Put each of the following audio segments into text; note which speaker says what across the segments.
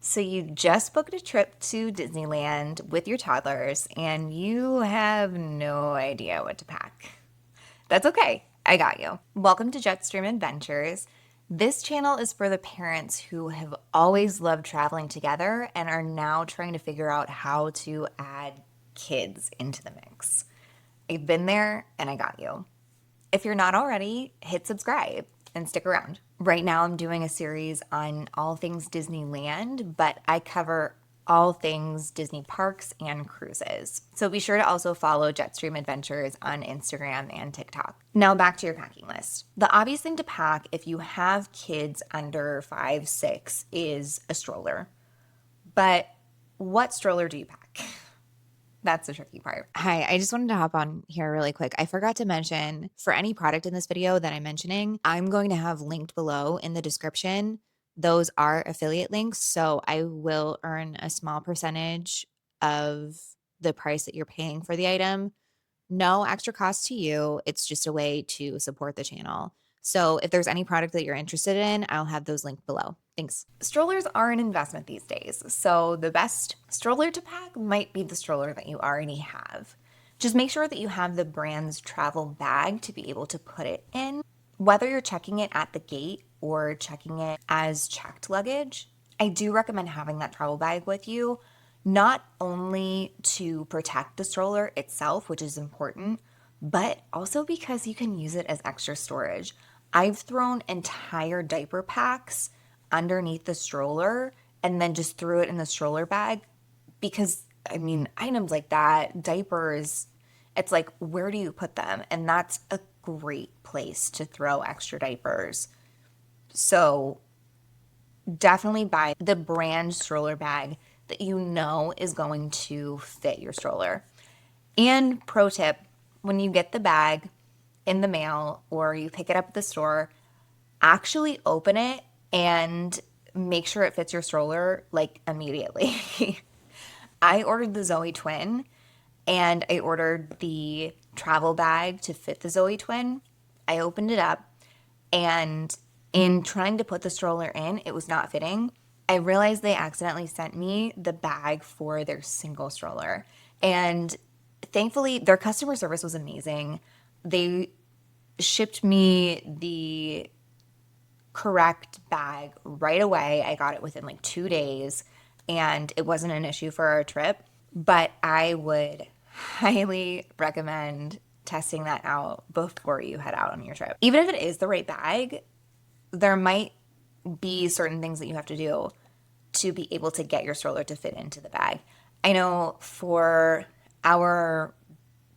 Speaker 1: So you just booked a trip to Disneyland with your toddlers and you have no idea what to pack. That's okay. I got you. Welcome to Jetstream Adventures. This channel is for the parents who have always loved traveling together and are now trying to figure out how to add kids into the mix. I've been there and I got you. If you're not already, hit subscribe and stick around. Right now, I'm doing a series on all things Disneyland, but I cover all things Disney parks and cruises. So be sure to also follow Jetstream Adventures on Instagram and TikTok. Now back to your packing list. The obvious thing to pack if you have kids under 5, 6 is a stroller. But what stroller do you pack? That's the tricky part. Hi, I just wanted to hop on here really quick. I forgot to mention for any product in this video that I'm mentioning, I'm going to have linked below in the description. Those are affiliate links, so I will earn a small percentage of the price that you're paying for the item. No extra cost to you. It's just a way to support the channel. So if there's any product that you're interested in, I'll have those linked below. Thanks. Strollers are an investment these days, so the best stroller to pack might be the stroller that you already have. Just make sure that you have the brand's travel bag to be able to put it in. Whether you're checking it at the gate or checking it as checked luggage, I do recommend having that travel bag with you, not only to protect the stroller itself, which is important, but also because you can use it as extra storage. I've thrown entire diaper packs underneath the stroller and then just threw it in the stroller bag because, I mean, items like that, diapers, it's like, where do you put them? And that's a great place to throw extra diapers. So definitely buy the brand stroller bag that you know is going to fit your stroller. And pro tip, when you get the bag in the mail or you pick it up at the store, actually open it and make sure it fits your stroller like immediately. I ordered the Zoe twin and I ordered the travel bag to fit the Zoe twin. I opened it up and in trying to put the stroller in, it was not fitting. I realized they accidentally sent me the bag for their single stroller. And thankfully, their customer service was amazing. They shipped me the correct bag right away. I got it within like 2 days and it wasn't an issue for our trip. But I would highly recommend testing that out before you head out on your trip. Even if it is the right bag, there might be certain things that you have to do to be able to get your stroller to fit into the bag. I know for our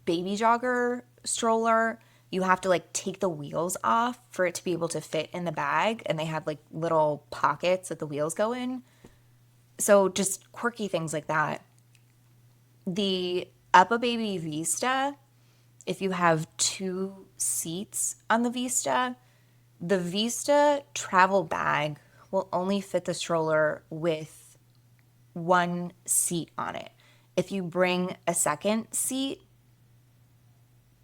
Speaker 1: baby jogger stroller, you have to like take the wheels off for it to be able to fit in the bag, and they have like little pockets that the wheels go in. So just quirky things like that. The UPPAbaby Vista, if you have 2 seats on the Vista travel bag will only fit the stroller with 1 seat on it. If you bring a second seat,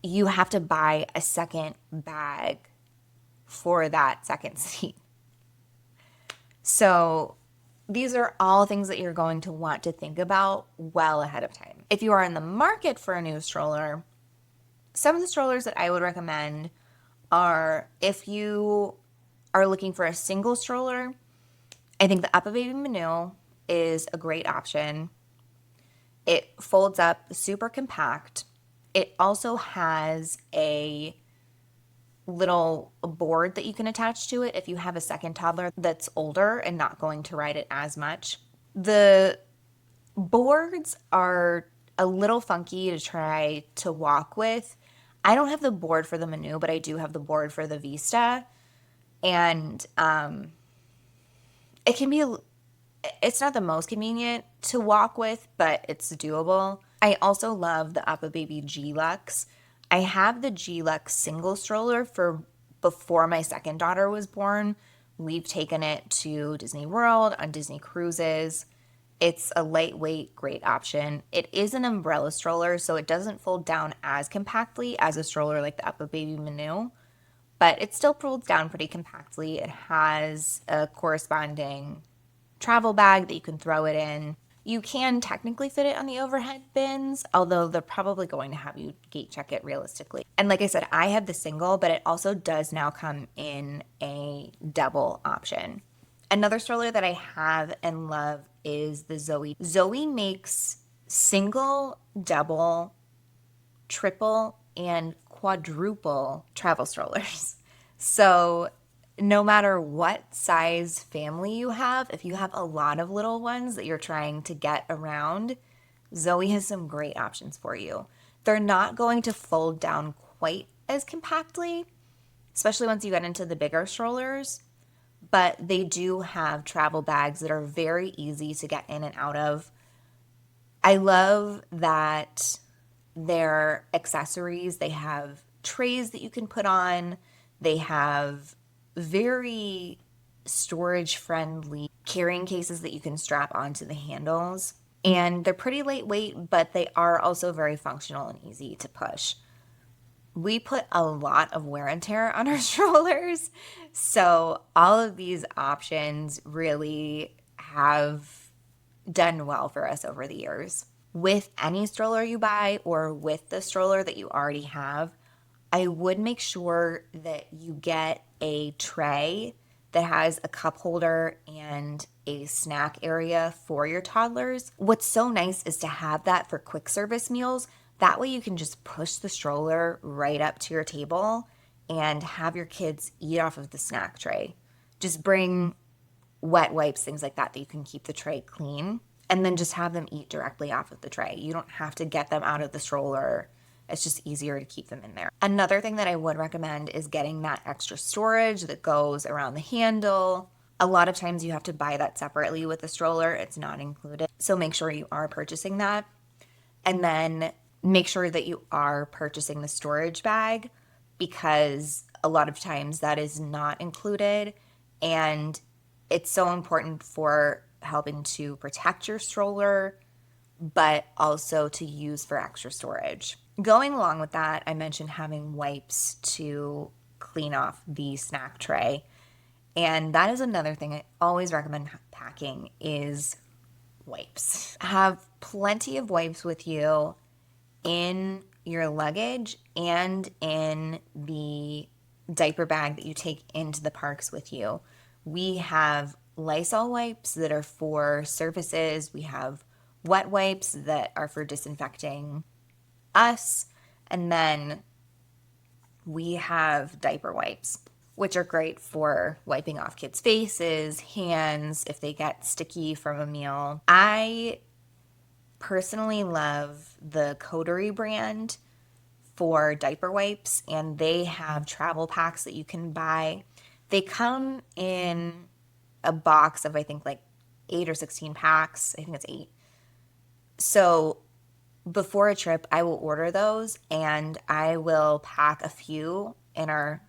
Speaker 1: you have to buy a second bag for that second seat. So these are all things that you're going to want to think about well ahead of time. If you are in the market for a new stroller, some of the strollers that I would recommend are, if you are looking for a single stroller, I think the UPPAbaby MINU is a great option. It folds up super compact. It also has a little board that you can attach to it if you have a second toddler that's older and not going to ride it as much. The boards are a little funky to try to walk with. I don't have the board for the MINU, but I do have the board for the Vista. And it's not the most convenient to walk with, but it's doable. I also love the UPPAbaby G-Luxe. I have the G-Luxe single stroller for before my second daughter was born. We've taken it to Disney World, on Disney cruises. It's a lightweight, great option. It is an umbrella stroller, so it doesn't fold down as compactly as a stroller like the UPPAbaby MINU, but it still folds down pretty compactly. It has a corresponding travel bag that you can throw it in. You can technically fit it on the overhead bins, although they're probably going to have you gate check it realistically. And like I said, I have the single, but it also does now come in a double option. Another stroller that I have and love is the Zoe. Zoe makes single, double, triple, and quadruple travel strollers. So no matter what size family you have, if you have a lot of little ones that you're trying to get around, Zoe has some great options for you. They're not going to fold down quite as compactly, especially once you get into the bigger strollers, but they do have travel bags that are very easy to get in and out of. I love that their accessories, they have trays that you can put on, they have very storage friendly carrying cases that you can strap onto the handles. And they're pretty lightweight, but they are also very functional and easy to push. We put a lot of wear and tear on our strollers, so all of these options really have done well for us over the years. With any stroller you buy or with the stroller that you already have, I would make sure that you get a tray that has a cup holder and a snack area for your toddlers. What's so nice is to have that for quick service meals. That way you can just push the stroller right up to your table and have your kids eat off of the snack tray. Just bring wet wipes, things like that, that you can keep the tray clean, and then just have them eat directly off of the tray. You don't have to get them out of the stroller. It's just easier to keep them in there. Another thing that I would recommend is getting that extra storage that goes around the handle. A lot of times you have to buy that separately with the stroller. It's not included. So make sure you are purchasing that. And then make sure that you are purchasing the storage bag, because a lot of times that is not included. And it's so important for helping to protect your stroller, but also to use for extra storage. Going along with that, I mentioned having wipes to clean off the snack tray. And that is another thing I always recommend packing is wipes. Have plenty of wipes with you in your luggage and in the diaper bag that you take into the parks with you. We have Lysol wipes that are for surfaces. We have wet wipes that are for disinfecting us. And then we have diaper wipes, which are great for wiping off kids' faces, hands, if they get sticky from a meal. I personally love the Coterie brand for diaper wipes, and they have travel packs that you can buy. They come in a box of, I think, like 8 or 16 packs. I think it's 8. So before a trip, I will order those and I will pack a few in our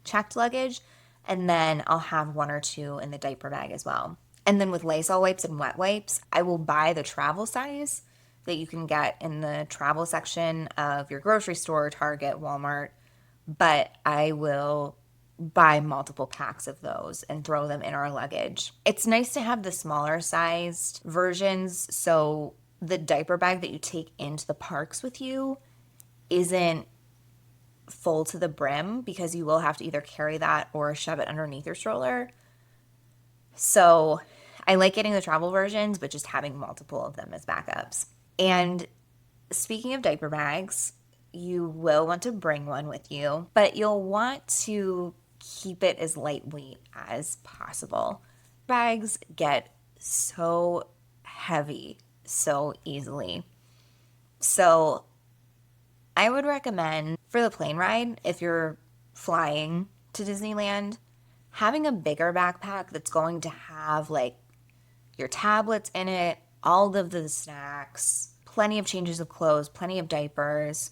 Speaker 1: checked luggage, and then I'll have 1 or 2 in the diaper bag as well. And then with Lysol wipes and wet wipes, I will buy the travel size that you can get in the travel section of your grocery store, Target, Walmart, but I will buy multiple packs of those and throw them in our luggage. It's nice to have the smaller sized versions, so the diaper bag that you take into the parks with you isn't full to the brim, because you will have to either carry that or shove it underneath your stroller. So I like getting the travel versions, but just having multiple of them as backups. And speaking of diaper bags, you will want to bring one with you, but you'll want to keep it as lightweight as possible. Bags get so heavy so easily. So I would recommend for the plane ride, if you're flying to Disneyland, having a bigger backpack that's going to have like your tablets in it, all of the snacks, plenty of changes of clothes, plenty of diapers,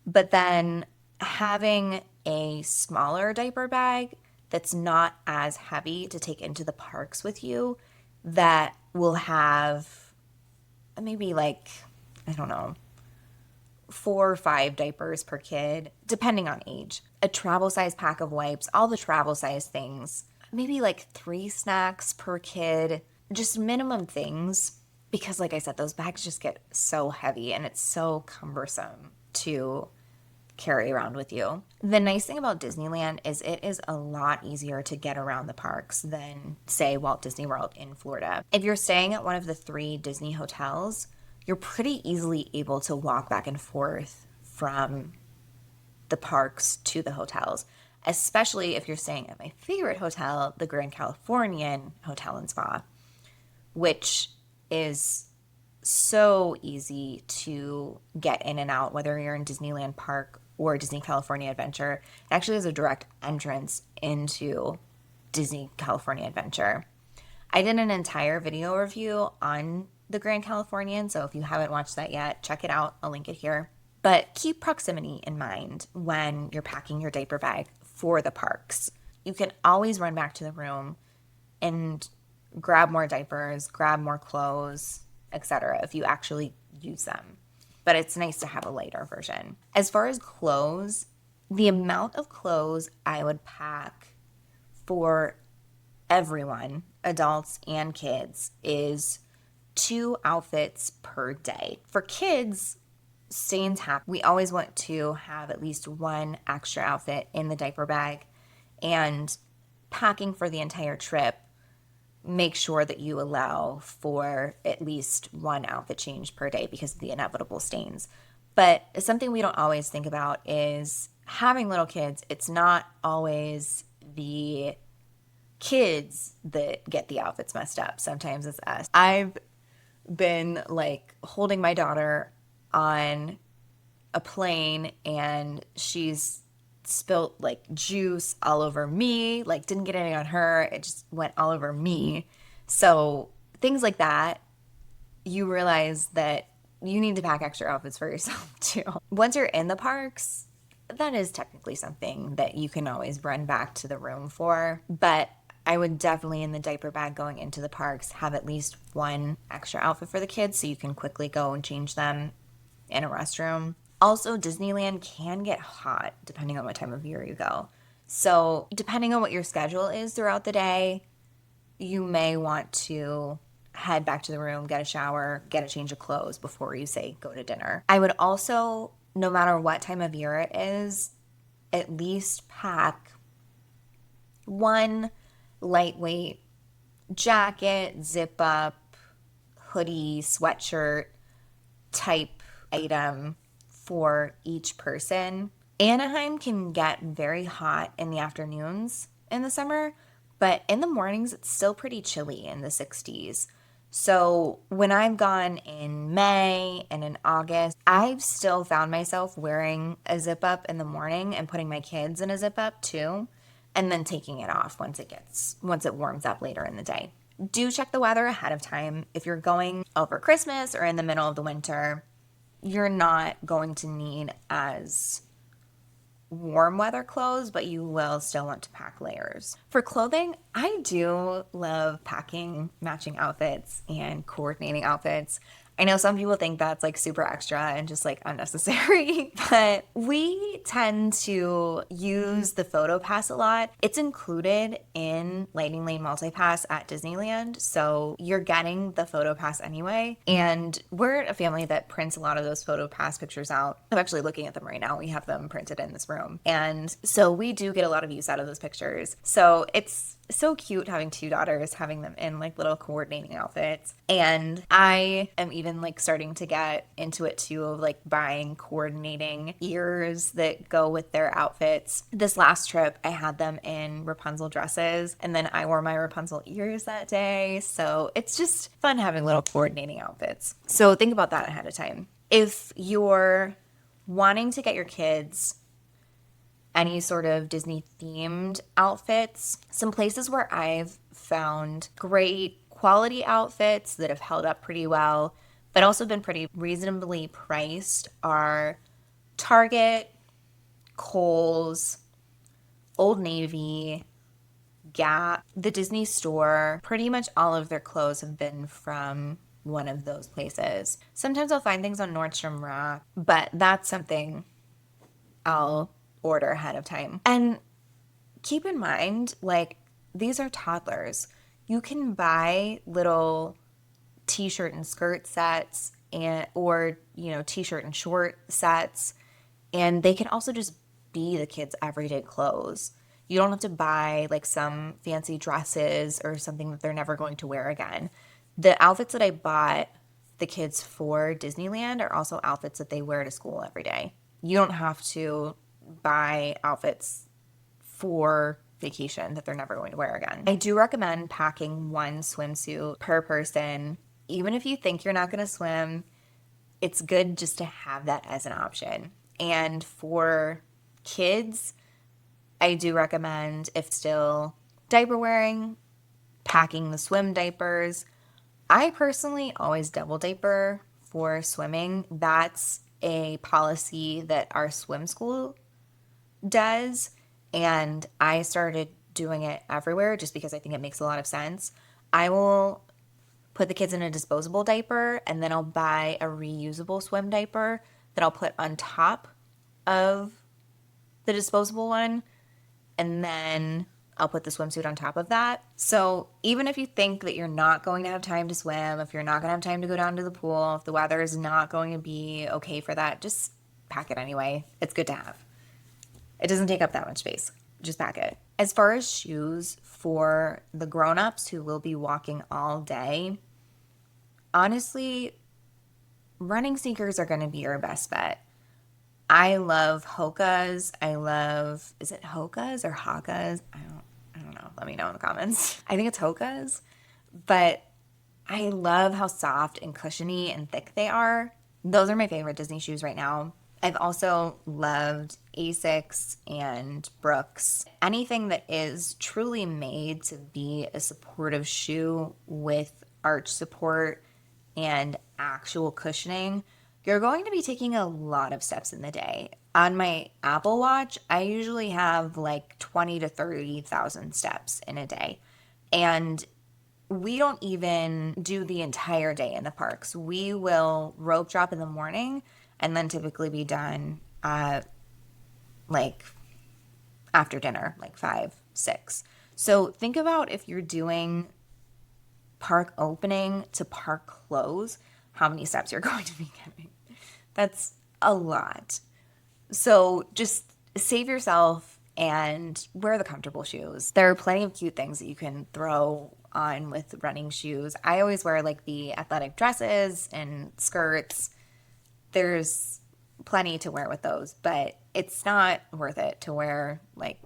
Speaker 1: but then having a smaller diaper bag that's not as heavy to take into the parks with you, that will have maybe like, I don't know, 4 or 5 diapers per kid, depending on age. A travel size pack of wipes, all the travel size things. maybe like 3 snacks per kid, just minimum things. Because like I said, those bags just get so heavy and it's so cumbersome to carry around with you. The nice thing about Disneyland is it is a lot easier to get around the parks than, say, Walt Disney World in Florida. If you're staying at one of the 3 Disney hotels, you're pretty easily able to walk back and forth from the parks to the hotels, especially if you're staying at my favorite hotel, the Grand Californian Hotel and Spa, which is so easy to get in and out, whether you're in Disneyland Park or Disney California Adventure. It actually has a direct entrance into Disney California Adventure. I did an entire video review on the Grand Californian, so if you haven't watched that yet, check it out. I'll link it here. But keep proximity in mind when you're packing your diaper bag for the parks. You can always run back to the room and grab more diapers, grab more clothes, etc. if you actually use them. But it's nice to have a lighter version. As far as clothes, the amount of clothes I would pack for everyone, adults and kids, is 2 outfits per day. For kids, stay intact. We always want to have at least 1 extra outfit in the diaper bag, and packing for the entire trip, make sure that you allow for at least 1 outfit change per day because of the inevitable stains. But something we don't always think about is having little kids. It's not always the kids that get the outfits messed up. Sometimes it's us. I've been like holding my daughter on a plane and she's spilt like juice all over me, like didn't get any on her, it just went all over me. So things like that, you realize that you need to pack extra outfits for yourself too. Once you're in the parks, that is technically something that you can always run back to the room for, but I would definitely, in the diaper bag going into the parks, have at least 1 extra outfit for the kids so you can quickly go and change them in a restroom. Also, Disneyland can get hot depending on what time of year you go. So depending on what your schedule is throughout the day, you may want to head back to the room, get a shower, get a change of clothes before you, say, go to dinner. I would also, no matter what time of year it is, at least pack 1 lightweight jacket, zip up, hoodie, sweatshirt type item for each person. Anaheim can get very hot in the afternoons in the summer, but in the mornings it's still pretty chilly in the 60s. So when I've gone in May and in August, I've still found myself wearing a zip up in the morning and putting my kids in a zip up too, and then taking it off once it warms up later in the day. Do check the weather ahead of time. If you're going over Christmas or in the middle of the winter, you're not going to need as warm weather clothes, but you will still want to pack layers. For clothing, I do love packing matching outfits and coordinating outfits. I know some people think that's like super extra and just like unnecessary, but we tend to use the PhotoPass a lot. It's included in Lightning Lane Multipass at Disneyland, so you're getting the PhotoPass anyway. And we're a family that prints a lot of those PhotoPass pictures out. I'm actually looking at them right now. We have them printed in this room. And so we do get a lot of use out of those pictures. So it's so cute having 2 daughters, having them in like little coordinating outfits. And I am even like starting to get into it too, of like buying coordinating ears that go with their outfits. This last trip, I had them in Rapunzel dresses, and then I wore my Rapunzel ears that day. So it's just fun having little coordinating outfits. So think about that ahead of time. If you're wanting to get your kids any sort of Disney themed outfits, some places where I've found great quality outfits that have held up pretty well, but also been pretty reasonably priced are Target, Kohl's, Old Navy, Gap, the Disney Store. Pretty much all of their clothes have been from one of those places. Sometimes I'll find things on Nordstrom Rack, but that's something I'll order ahead of time. And keep in mind, like, these are toddlers. You can buy little t-shirt and skirt sets or t-shirt and short sets, and they can also just be the kids' everyday clothes. You don't have to buy like some fancy dresses or something that they're never going to wear again. The outfits that I bought the kids for Disneyland are also outfits that they wear to school every day. You don't have to buy outfits for vacation that they're never going to wear again. I do recommend packing one swimsuit per person. Even if you think you're not going to swim, it's good just to have that as an option. And for kids, I do recommend, if still diaper wearing, packing the swim diapers. I personally always double diaper for swimming. That's a policy that our swim school does, and I started doing it everywhere just because I think it makes a lot of sense. I will put the kids in a disposable diaper, and then I'll buy a reusable swim diaper that I'll put on top of the disposable one, and then I'll put the swimsuit on top of that. So even if you think that you're not going to have time to swim, if you're not going to have time to go down to the pool, if the weather is not going to be okay for that, just pack it anyway. It's good to have. It doesn't take up that much space. Just pack it. As far as shoes for the grown-ups who will be walking all day, honestly, running sneakers are going to be your best bet. I love Hoka's. Is it Hoka's or Haka's? I don't know. Let me know in the comments. I think it's Hoka's, but I love how soft and cushiony and thick they are. Those are my favorite Disney shoes right now. I've also loved Asics and Brooks. Anything that is truly made to be a supportive shoe with arch support and actual cushioning, you're going to be taking a lot of steps in the day. On my Apple Watch, I usually have like 20 to 30,000 steps in a day. And we don't even do the entire day in the parks. We will rope drop in the morning and then typically be done like after dinner, like 5, 6. So think about if you're doing park opening to park close, how many steps you're going to be getting. That's a lot. So just save yourself and wear the comfortable shoes. There are plenty of cute things that you can throw on with running shoes. I always wear like the athletic dresses and skirts. There's plenty to wear with those, but it's not worth it to wear like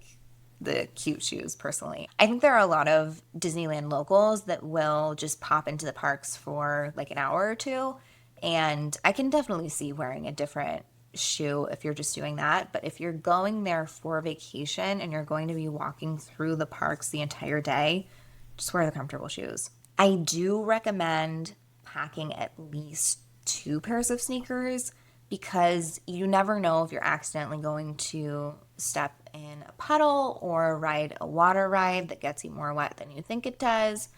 Speaker 1: the cute shoes personally. I think there are a lot of Disneyland locals that will just pop into the parks for like an hour or two, and I can definitely see wearing a different shoe if you're just doing that. But if you're going there for vacation and you're going to be walking through the parks the entire day, just wear the comfortable shoes. I do recommend packing at least 2 pairs of sneakers because you never know if you're accidentally going to step in a puddle or ride a water ride that gets you more wet than you think it does.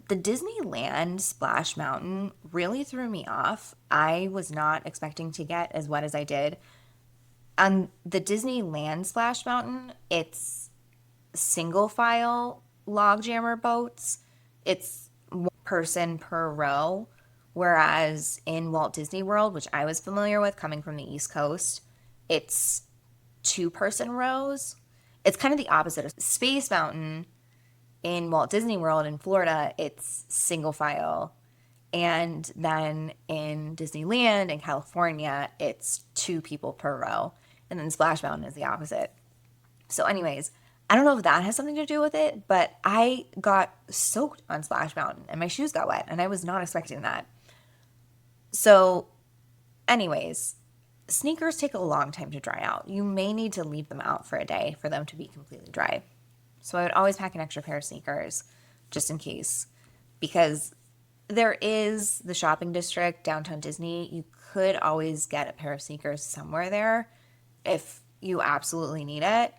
Speaker 1: The Disneyland Splash Mountain really threw me off. I was not expecting to get as wet as I did. On the Disneyland Splash Mountain, it's single file log jammer boats. It's 1 person per row. Whereas in Walt Disney World, which I was familiar with coming from the East Coast, it's 2-person rows. It's kind of the opposite of Space Mountain. In Walt Disney World in Florida, it's single file. And then in Disneyland in California, it's 2 people per row. And then Splash Mountain is the opposite. So anyways, I don't know if that has something to do with it, but I got soaked on Splash Mountain and my shoes got wet and I was not expecting that. So anyways, sneakers take a long time to dry out. You may need to leave them out for a day for them to be completely dry. So I would always pack an extra pair of sneakers just in case, because there is the shopping district, downtown Disney. You could always get a pair of sneakers somewhere there if you absolutely need it,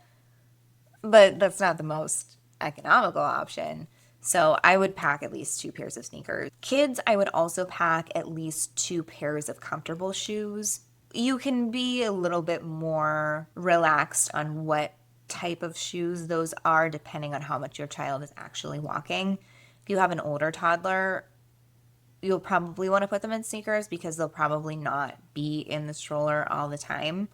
Speaker 1: but that's not the most economical option. So I would pack at least 2 pairs of sneakers. Kids, I would also pack at least 2 pairs of comfortable shoes. You can be a little bit more relaxed on what type of shoes those are depending on how much your child is actually walking. If you have an older toddler, you'll probably want to put them in sneakers because they'll probably not be in the stroller all the time.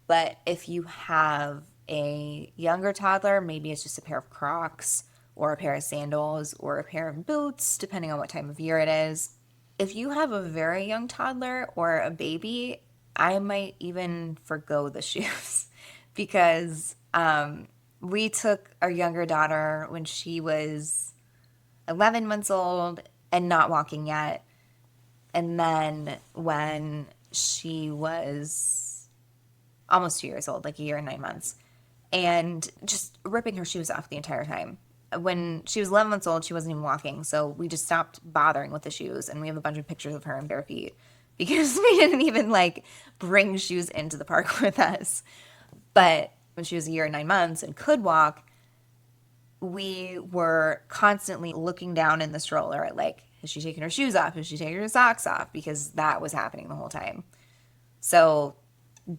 Speaker 1: But if you have a younger toddler, maybe it's just a pair of Crocs or a pair of sandals or a pair of boots, depending on what time of year it is. If you have a very young toddler or a baby, I might even forgo the shoes because we took our younger daughter when she was 11 months old and not walking yet. And then when she was almost 2 years old, like a year and 9 months, and just ripping her shoes off the entire time. When she was 11 months old, she wasn't even walking, so we just stopped bothering with the shoes, and we have a bunch of pictures of her in bare feet because we didn't even like bring shoes into the park with us. But when she was a year and 9 months and could walk, we were constantly looking down in the stroller at like, has she taken her shoes off? Has she taken her socks off? Because that was happening the whole time. So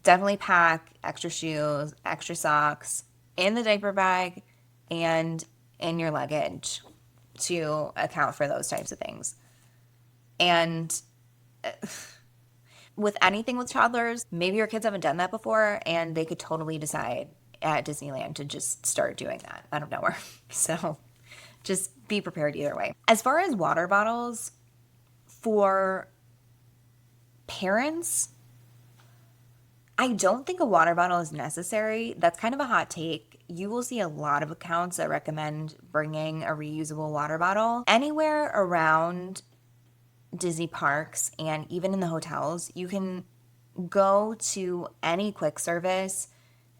Speaker 1: definitely pack extra shoes, extra socks in the diaper bag and in your luggage to account for those types of things. And with anything with toddlers, maybe your kids haven't done that before and they could totally decide at Disneyland to just start doing that out of nowhere. So just be prepared either way. As far as water bottles, for parents, I don't think a water bottle is necessary. That's kind of a hot take. You will see a lot of accounts that recommend bringing a reusable water bottle. Anywhere around Disney parks and even in the hotels, you can go to any quick service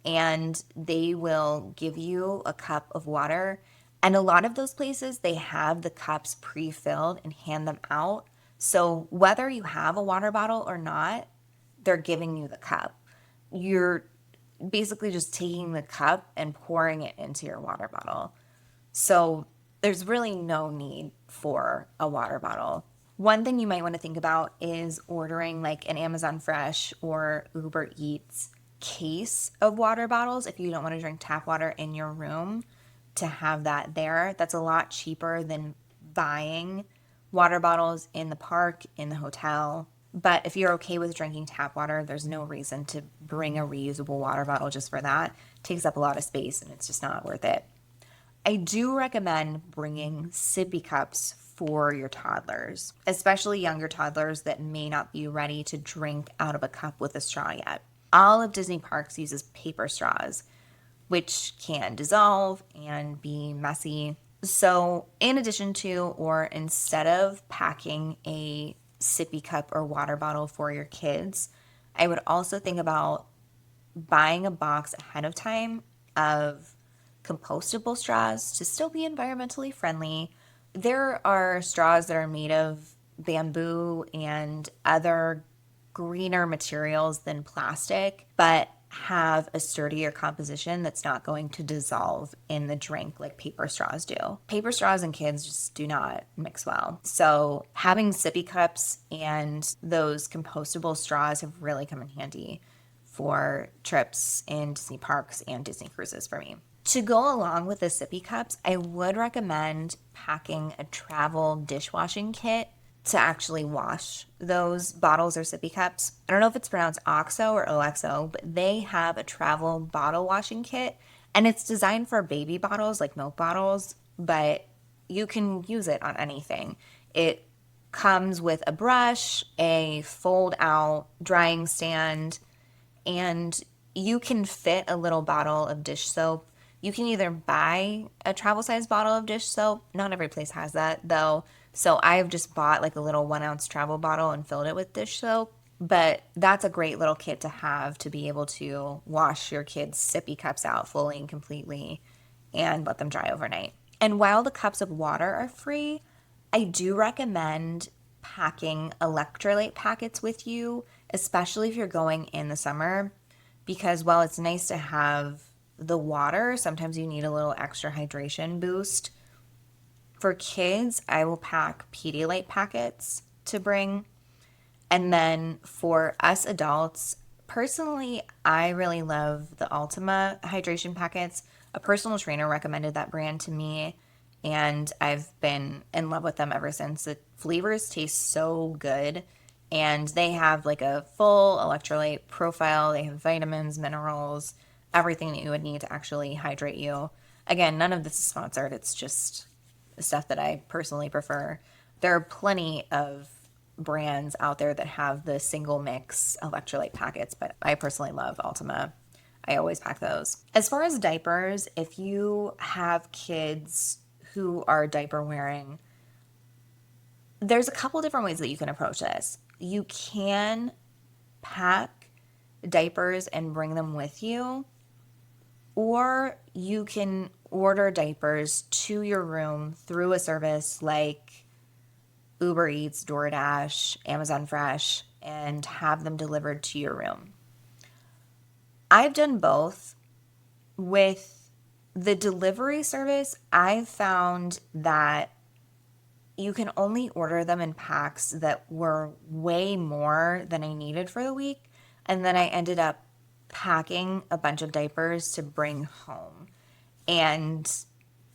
Speaker 1: and they will give you a cup of water. And a lot of those places, they have the cups pre-filled and hand them out. So whether you have a water bottle or not, they're giving you the cup. You're basically just taking the cup and pouring it into your water bottle. So there's really no need for a water bottle. One thing you might want to think about is ordering like an Amazon Fresh or Uber Eats case of water bottles if you don't want to drink tap water in your room, to have that there. That's a lot cheaper than buying water bottles in the park, in the hotel. But if you're okay with drinking tap water, there's no reason to bring a reusable water bottle just for that. It takes up a lot of space and it's just not worth it. I do recommend bringing sippy cups for your toddlers, especially younger toddlers that may not be ready to drink out of a cup with a straw yet. All of Disney parks uses paper straws, which can dissolve and be messy. So in addition to, or instead of packing a sippy cup or water bottle for your kids, I would also think about buying a box ahead of time of compostable straws to still be environmentally friendly. There are straws that are made of bamboo and other greener materials than plastic, but have a sturdier composition that's not going to dissolve in the drink like paper straws do. Paper straws and kids just do not mix well. So having sippy cups and those compostable straws have really come in handy for trips in Disney parks and Disney cruises for me. To go along with the sippy cups, I would recommend packing a travel dishwashing kit to actually wash those bottles or sippy cups. I don't know if it's pronounced OXO or OXO, but they have a travel bottle washing kit, and it's designed for baby bottles like milk bottles, but you can use it on anything. It comes with a brush, a fold out drying stand, and you can fit a little bottle of dish soap. You can either buy a travel size bottle of dish soap. Not every place has that though. So I've just bought like a little 1 ounce travel bottle and filled it with dish soap. But that's a great little kit to have to be able to wash your kids' sippy cups out fully and completely and let them dry overnight. And while the cups of water are free, I do recommend packing electrolyte packets with you, especially if you're going in the summer, because while it's nice to have the water, sometimes you need a little extra hydration boost. For kids, I will pack Pedialyte packets to bring. And then for us adults, Personally, I really love the Ultima hydration packets. A personal trainer recommended that brand to me, and I've been in love with them ever since. The flavors taste so good, and they have like a full electrolyte profile. They have vitamins, minerals, everything that you would need to actually hydrate you. Again, none of this is sponsored. It's just stuff that I personally prefer. There are plenty of brands out there that have the single mix electrolyte packets, but I personally love Ultima. I always pack those. As far as diapers, if you have kids who are diaper wearing, there's a couple different ways that you can approach this. You can pack diapers and bring them with you, or you can order diapers to your room through a service like Uber Eats, DoorDash, Amazon Fresh, and have them delivered to your room. I've done both. With the delivery service, I've found that you can only order them in packs that were way more than I needed for the week. And then I ended up packing a bunch of diapers to bring home. And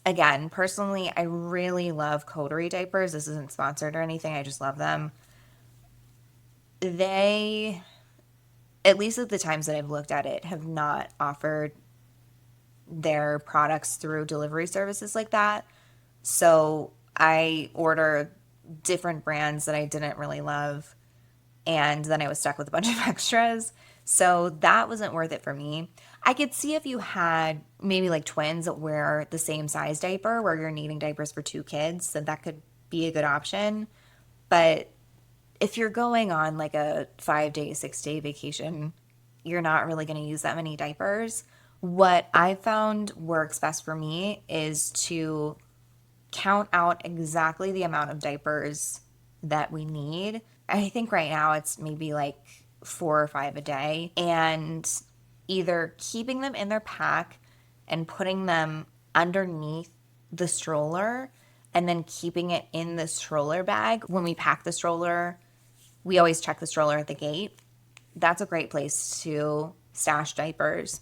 Speaker 1: again, personally, I really love Coterie diapers. This isn't sponsored or anything. I just love them. They, at least at the times that I've looked at it, have not offered their products through delivery services like that. So I order different brands that I didn't really love, and then I was stuck with a bunch of extras. So that wasn't worth it for me. I could see if you had maybe like twins that wear the same size diaper where you're needing diapers for two kids, then that could be a good option. But if you're going on like a 5 day, 6 day vacation, you're not really going to use that many diapers. What I found works best for me is to count out exactly the amount of diapers that we need. I think right now it's maybe like 4 or 5 a day, and either keeping them in their pack and putting them underneath the stroller and then keeping it in the stroller bag. When we pack the stroller, we always check the stroller at the gate. That's a great place to stash diapers.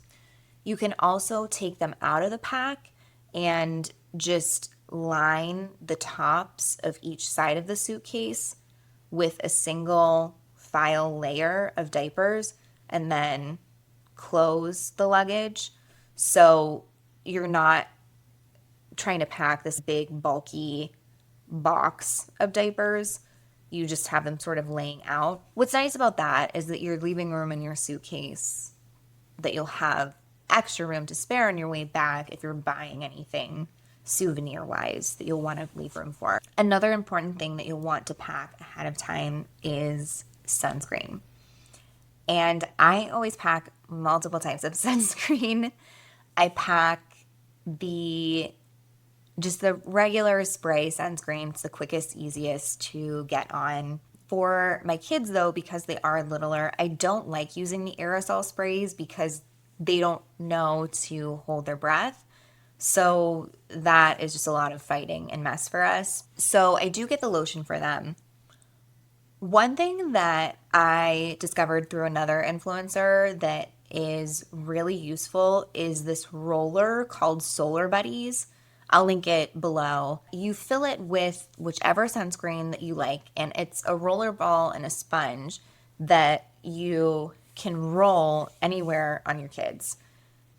Speaker 1: You can also take them out of the pack and just line the tops of each side of the suitcase with a single file layer of diapers and then close the luggage. So you're not trying to pack this big, bulky box of diapers. You just have them sort of laying out. What's nice about that is that you're leaving room in your suitcase that you'll have extra room to spare on your way back if you're buying anything souvenir wise that you'll want to leave room for. Another important thing that you'll want to pack ahead of time is sunscreen. And I always pack multiple types of sunscreen. I pack just the regular spray sunscreen. It's the quickest, easiest to get on. For my kids though, because they are littler, I don't like using the aerosol sprays because they don't know to hold their breath. So that is just a lot of fighting and mess for us. So I do get the lotion for them. One thing that I discovered through another influencer that is really useful is this roller called Solar Buddies. I'll link it below. You fill it with whichever sunscreen that you like, and it's a roller ball and a sponge that you can roll anywhere on your kids.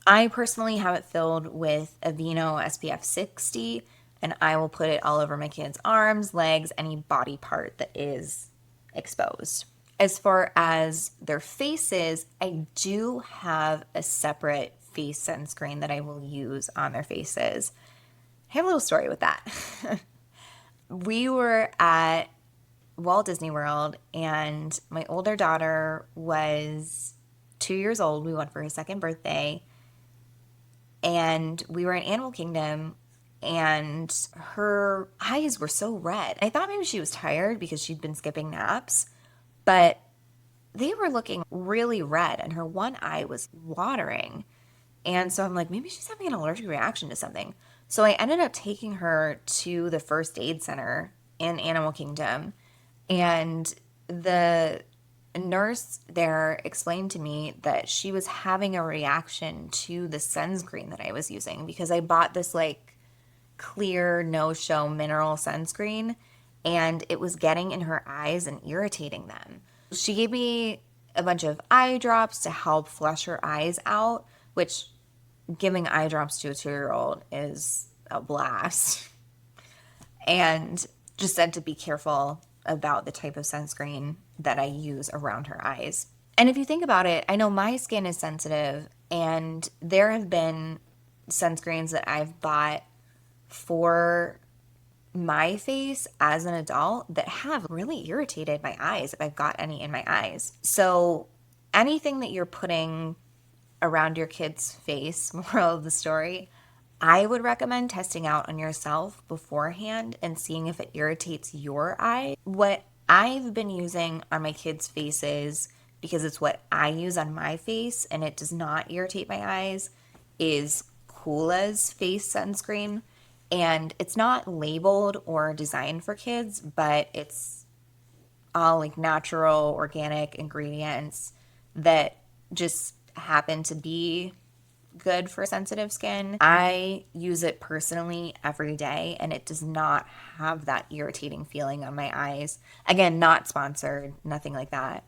Speaker 1: I personally have it filled with Aveeno SPF 60, and I will put it all over my kids' arms, legs, any body part that is exposed. As far as their faces, I do have a separate face sunscreen that I will use on their faces. I have a little story with that. We were at Walt Disney World, and my older daughter was 2 years old. We went for her second birthday, and we were in Animal Kingdom, and her eyes were so red. I thought maybe she was tired because she'd been skipping naps, but they were looking really red, and her one eye was watering. And so I'm like, maybe she's having an allergic reaction to something. So I ended up taking her to the first aid center in Animal Kingdom, and the A nurse there explained to me that she was having a reaction to the sunscreen that I was using because I bought this like clear no-show mineral sunscreen and it was getting in her eyes and irritating them. She gave me a bunch of eye drops to help flush her eyes out, which giving eye drops to a 2-year-old is a blast. And just said to be careful about the type of sunscreen that I use around her eyes. And if you think about it, I know my skin is sensitive, and there have been sunscreens that I've bought for my face as an adult that have really irritated my eyes if I've got any in my eyes. So anything that you're putting around your kid's face, moral of the story, I would recommend testing out on yourself beforehand and seeing if it irritates your eye. What I've been using on my kids' faces, because it's what I use on my face and it does not irritate my eyes, is Coola's face sunscreen. And it's not labeled or designed for kids, but it's all like natural, organic ingredients that just happen to be good for sensitive skin. I use it personally every day and it does not have that irritating feeling on my eyes. Again, not sponsored, nothing like that.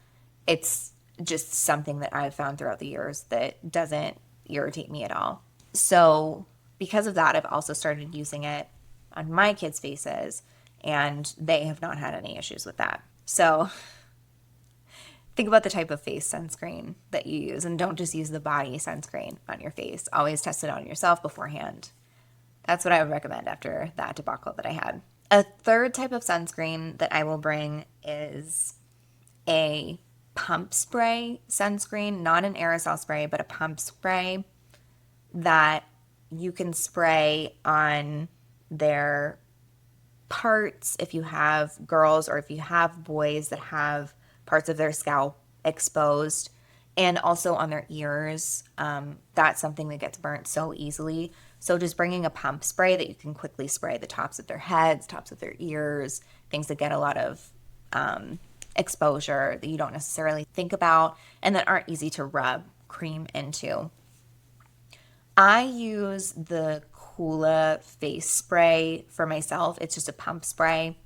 Speaker 1: It's just something that I've found throughout the years that doesn't irritate me at all. So because of that, I've also started using it on my kids' faces and they have not had any issues with that. So think about the type of face sunscreen that you use and don't just use the body sunscreen on your face. Always test it on yourself beforehand. That's what I would recommend after that debacle that I had. A third type of sunscreen that I will bring is a pump spray sunscreen, not an aerosol spray, but a pump spray that you can spray on their parts if you have girls or if you have boys that have parts of their scalp exposed, and also on their ears. That's something that gets burnt so easily. So just bringing a pump spray that you can quickly spray the tops of their heads, tops of their ears, things that get a lot of exposure that you don't necessarily think about and that aren't easy to rub cream into. I use the Coola face spray for myself. It's just a pump spray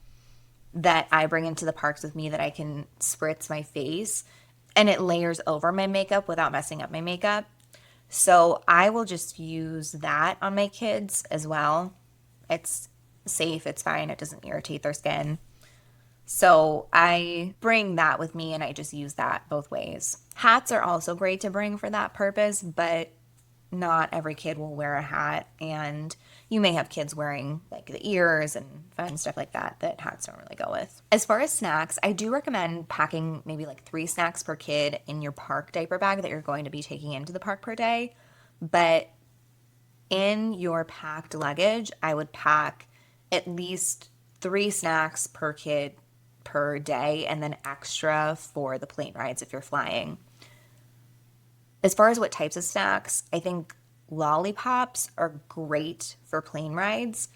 Speaker 1: that I bring into the parks with me that I can spritz my face, and it layers over my makeup without messing up my makeup. So I will just use that on my kids as well. It's safe, it's fine, it doesn't irritate their skin. So I bring that with me and I just use that both ways. Hats are also great to bring for that purpose, but not every kid will wear a hat, and you may have kids wearing like the ears and fun stuff like that hats don't really go with. As far as snacks, I do recommend packing maybe like 3 snacks per kid in your park diaper bag that you're going to be taking into the park per day. But in your packed luggage, I would pack at least 3 snacks per kid per day and then extra for the plane rides if you're flying. As far as what types of snacks, I think lollipops are great for plane rides.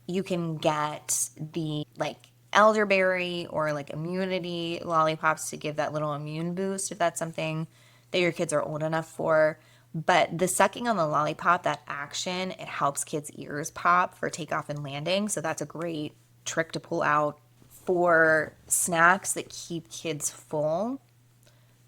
Speaker 1: You can get the like elderberry or like immunity lollipops to give that little immune boost if that's something that your kids are old enough for. But the sucking on the lollipop, that action, it helps kids' ears pop for takeoff and landing. So that's a great trick to pull out. For snacks that keep kids full,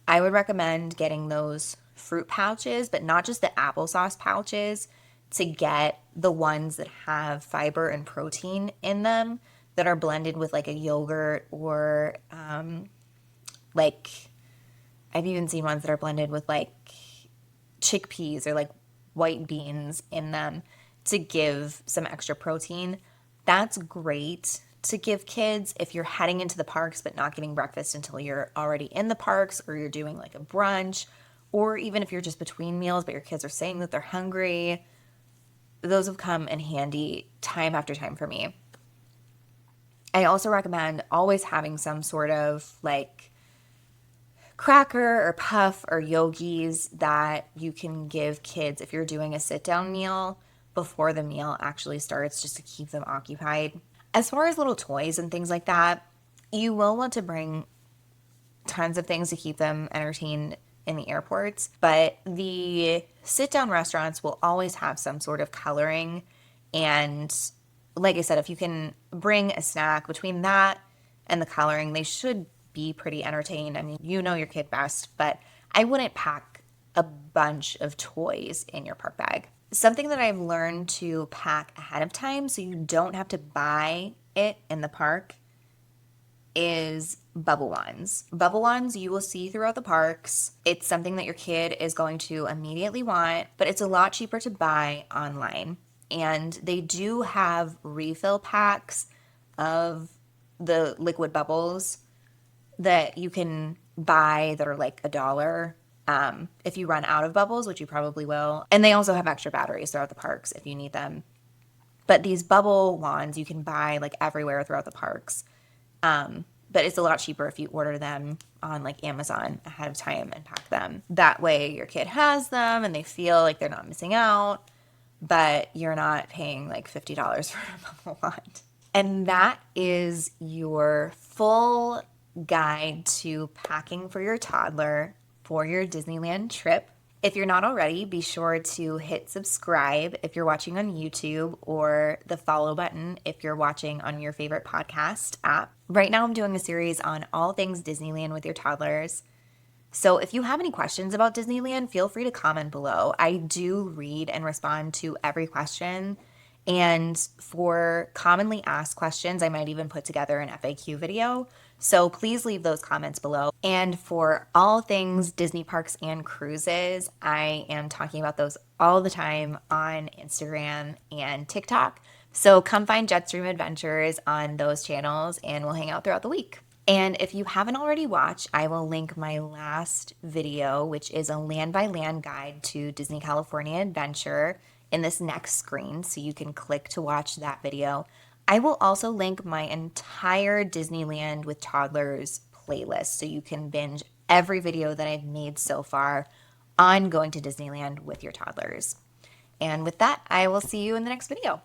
Speaker 1: I would recommend getting those fruit pouches, but not just the applesauce pouches, to get the ones that have fiber and protein in them that are blended with like a yogurt or like I've even seen ones that are blended with like chickpeas or like white beans in them to give some extra protein. That's great to give kids if you're heading into the parks but not getting breakfast until you're already in the parks, or you're doing like a brunch, or even if you're just between meals but your kids are saying that they're hungry. Those have come in handy time after time for me. I also recommend always having some sort of like cracker or puff or yogis that you can give kids if you're doing a sit-down meal before the meal actually starts, just to keep them occupied. As far as little toys and things like that, you will want to bring tons of things to keep them entertained in the airports. But the sit-down restaurants will always have some sort of coloring. And like I said, if you can bring a snack between that and the coloring, they should be pretty entertained. I mean, you know your kid best, but I wouldn't pack a bunch of toys in your park bag. Something that I've learned to pack ahead of time so you don't have to buy it in the park is bubble wands. Bubble wands you will see throughout the parks. It's something that your kid is going to immediately want, but it's a lot cheaper to buy online. And they do have refill packs of the liquid bubbles that you can buy that are like $1 if you run out of bubbles, which you probably will. And they also have extra batteries throughout the parks if you need them. But these bubble wands you can buy like everywhere throughout the parks. But it's a lot cheaper if you order them on like Amazon ahead of time and pack them. That way your kid has them and they feel like they're not missing out, but you're not paying like $50 for a bubble wand. And that is your full guide to packing for your toddler for your Disneyland trip. If you're not already, be sure to hit subscribe if you're watching on YouTube, or the follow button if you're watching on your favorite podcast app. Right now I'm doing a series on all things Disneyland with your toddlers. So if you have any questions about Disneyland, feel free to comment below. I do read and respond to every question. And for commonly asked questions, I might even put together an FAQ video. So please leave those comments below. And for all things Disney parks and cruises, I am talking about those all the time on Instagram and TikTok. So come find Jetstream Adventures on those channels and we'll hang out throughout the week. And if you haven't already watched, I will link my last video, which is a land-by-land guide to Disney California Adventure, in this next screen, so you can click to watch that video. I will also link my entire Disneyland with Toddlers playlist, so you can binge every video that I've made so far on going to Disneyland with your toddlers. And with that, I will see you in the next video.